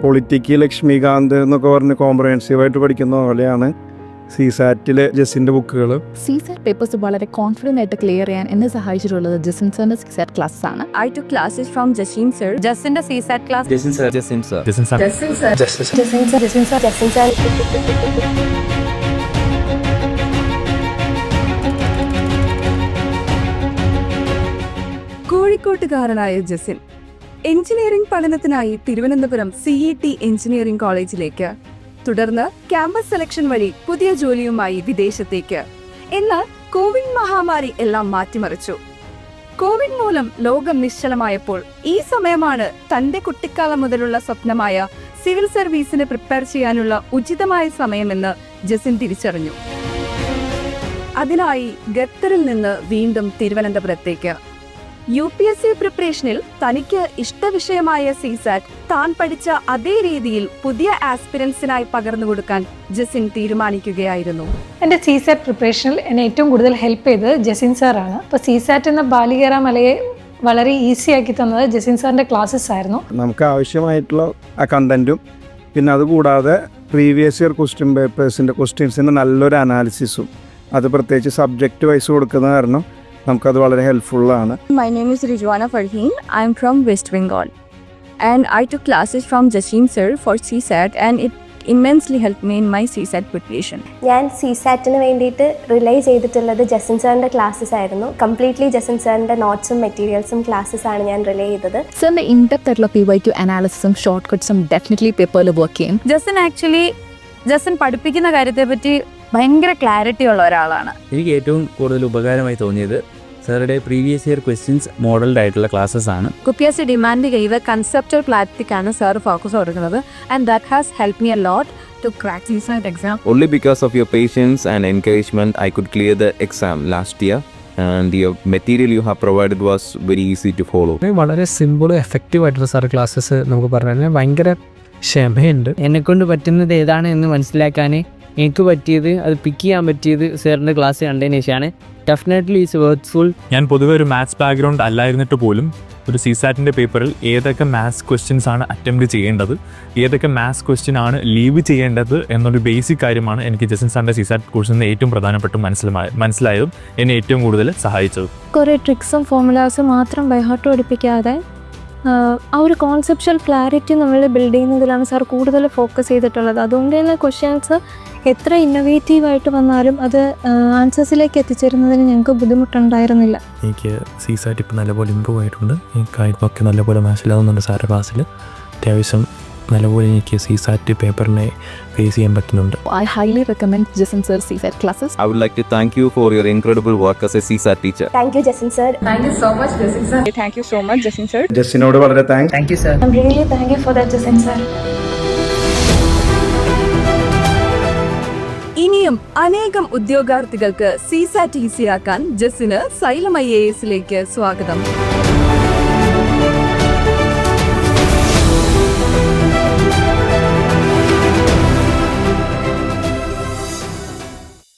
Politic Laxmikant എന്നൊക്കെ പറഞ്ഞ് കോംപ്രഹെൻസീവായിട്ട് പഠിക്കുന്ന പോലെയാണ് CSATലെ ജസിൻ്റെ ബുക്കുകൾ. CSAT പേപ്പേഴ്സ് വളരെ കോൺഫിഡൻ്റ് ആയിട്ട് ക്ലിയർ ചെയ്യാൻ എന്നെ സഹായിച്ചിട്ടുള്ളത് ജസിൻ സാറിൻ്റെ CSAT ക്ലാസ്സസ് ആണ്. I took classes from Jasin Sir. Jasin's CSAT class. Jasin Sir. Jasin Sir. Jasin Sir. Jasin Sir. Jasin Sir. Jasin Sir. Jasin Sir. Jasin Sir. കോഴിക്കോട്ടുകാരനായ Jasin engineering പഠനത്തിനായി Thiruvananthapuram CET engineering കോളേജിലേക്ക്, തുടർന്ന് campus selection വഴി പുതിയ ജോലിയുമായി വിദേശത്തേക്ക്. എന്നാൽ കോവിഡ് മഹാമാരി എല്ലാം മാറ്റിമറിച്ചു. കോവിഡ് മൂലം ലോകം നിശ്ചലമായപ്പോൾ ഈ സമയമാണ് തന്റെ കുട്ടിക്കാലം മുതലുള്ള സ്വപ്നമായ സിവിൽ സർവീസിന് പ്രിപ്പയർ ചെയ്യാനുള്ള ഉചിതമായ സമയമെന്ന് ജസിൻ തിരിച്ചറിഞ്ഞു. അതിനായി ഖത്തറിൽ നിന്ന് വീണ്ടും തിരുവനന്തപുരത്തേക്ക്. UPSC പ്രിപ്പറേഷനിൽ തനിക്ക് ഇഷ്ടവിഷയമായ CSAT താൻ പഠിച്ച അതേ രീതിയിൽ പുതിയ ആസ്പിരൻസിനായി പകർന്നു കൊടുക്കാൻ ജസിൻ തീരുമാനിക്കുകയായിരുന്നു. എൻ്റെ CSAT പ്രിപ്പറേഷനിൽ എന്നെ ഏറ്റവും കൂടുതൽ ഹെൽപ്പ് ചെയ്തത് ജസിൻ സാറാണ്. അപ്പോൾ CSAT എന്ന ബാലികേറ മലയെ വളരെ ഈസി ആക്കി തന്നത് ജസിൻ സാറിൻ്റെ ക്ലാസ്സസ് ആയിരുന്നു. നമുക്ക് ആവശ്യമായിട്ടുള്ള ആ കണ്ടൻറ്റും പിന്നെ അതുകൂടാതെ പ്രീവിയസ് ഇയർ ക്വസ്റ്റ്യൻ പേപ്പേഴ്സിൻ്റെ ക്വസ്റ്റ്യൻസിൻ്റെ നല്ലൊരു അനാലിസിസും അത് പ്രത്യേകിച്ച് സബ്ജക്റ്റ് വൈസ് കൊടുക്കുന്ന കാരണം നമുക്കത് വളരെ ഹെൽപ്ഫുള്ളാണ്. My name is Rijwana Farheen. I am from West Bengal and I took classes from Jasin Sir for CSAT and it immensely helped me in my CSAT preparation. ഞാൻ CSATന് വേണ്ടിയിട്ട് relay ചെയ്തിട്ടുള്ളത് ജസിൻ സാറിൻ്റെ classes ആയിരുന്നു. Completely Jasin സാറിൻ്റെ നോട്ട്സും മെറ്റീരിയൽസും classes ആണ് ഞാൻ relay ചെയ്തത്. സാറിൻ്റെ ഇൻഡെപ്ത് ആയിട്ടുള്ള PYQ അനാലിസിസും ഷോർട്ട് കട്ട്സും ഡെഫിനറ്റ്ലി പേപ്പറിൽ വർക്ക് ചെയ്യും. ജസിൻ പഠിപ്പിക്കുന്ന കാര്യത്തെ പറ്റി ഭയങ്കര ക്ലാരിറ്റി ഉള്ള ഒരാളാണ്. എനിക്ക് ഏറ്റവും കൂടുതൽ ഉപകാരമായി തോന്നിയത് സാറുടെ പ്രീവിയസ് ഇയർ ക്വസ്റ്റ്യൻസ് മോഡൽഡ് ആയിട്ടുള്ള ക്ലാസ്സസ് ആണ്. UPSC ഡിമാൻഡ് ചെയ്ത കൺസെപ്റ്റൽ ക്ലാരിറ്റിക്കാണ് സാർ ഫോക്കസ് കൊടുക്കുന്നത് and that has helped me a lot to crack CSAT exam. Only because of your patience and encouragement I could clear the exam last year and the material you have provided was very easy to follow. വളരെ സിമ്പിളും effective ആയിട്ടുള്ള sir classes നമുക്ക് പറഞ്ഞാൽ ഭയങ്കര ക്ഷമയുണ്ട്. എന്നെക്കൊണ്ട് പറ്റുന്നത് ഏതാണ് എന്ന് മനസ്സിലാക്കാൻ എനിക്ക് പറ്റിയത്, അത് പിക്ക് ചെയ്യാൻ പറ്റിയത് സാറിൻ്റെ ക്ലാസ് കണ്ടതിന് ശേഷമാണ്. Definitely is worthful. ഞാൻ പൊതുവെ ഒരു മാത്സ് ബാക്ക്ഗ്രൗണ്ട് അല്ലായിരുന്നിട്ട് പോലും ഒരു CSATൻ്റെ പേപ്പറിൽ ഏതൊക്കെ മാത്സ് ക്വസ്റ്റ്യൻസ് ആണ് അറ്റംപ്റ്റ് ചെയ്യേണ്ടത്, ഏതൊക്കെ മാത്സ് ക്വസ്റ്റ്യൻ ആണ് ലീവ് ചെയ്യേണ്ടത് എന്നൊരു ബേസിക് കാര്യമാണ് എനിക്ക് ജസിൻ സാറിൻ്റെ CSAT കോഴ്സിൽ നിന്ന് ഏറ്റവും പ്രധാനപ്പെട്ട മനസ്സിലായതും എന്നെ ഏറ്റവും കൂടുതൽ സഹായിച്ചത്. കുറേ ട്രിക്സും ഫോർമുലാസും മാത്രം ബൈഹാർട്ട് പഠിപ്പിക്കാതെ ആ ഒരു കോൺസെപ്ച്വൽ ക്ലാരിറ്റി നമ്മൾ ബിൽഡ് ചെയ്യുന്നതിലാണ് സാർ കൂടുതൽ ഫോക്കസ് ചെയ്തിട്ടുള്ളത്. അതുകൊണ്ട് തന്നെ ക്വസ്റ്റ്യൻസ് എത്ര ഇന്നോവേറ്റീവായിട്ട് വന്നാലും അത് ആൻസേഴ്സിലേക്ക് എത്തിച്ചേരുന്നതിന് ഞങ്ങൾക്ക് ബുദ്ധിമുട്ടുണ്ടായിരുന്നില്ല. എനിക്ക് CSAT ഇപ്പോൾ നല്ലപോലെ ഇമ്പ്രൂവ് ആയിട്ടുണ്ട്. എനിക്ക് കാര്യങ്ങളൊക്കെ നല്ലപോലെ മനസ്സിലാവുന്നുണ്ട് സാറിൻ്റെ ക്ലാസ്സിൽ. അത്യാവശ്യം നല്ലപോലെ എനിക്ക് CSAT പേപ്പറിനെ ഫേസ് ചെയ്യാൻ പറ്റുന്നുണ്ട്. I highly recommend Jasin Sir CSAT classes. I would like to thank you for your incredible work as a CSAT teacher. Thank you Jasin sir. Thank you so much Jasin Sir. Thank you so much Jasin Sir. ജസിനോട് വളരെ thanks. Thank you sir. I'm really thank you for that Jasin sir. ഇനിയും അനേകം ഉദ്യോഗാർത്ഥികൾക്ക് CSAT ഈസിയാക്കാൻ ജസിന് Xylem IASലേക്ക് സ്വാഗതം.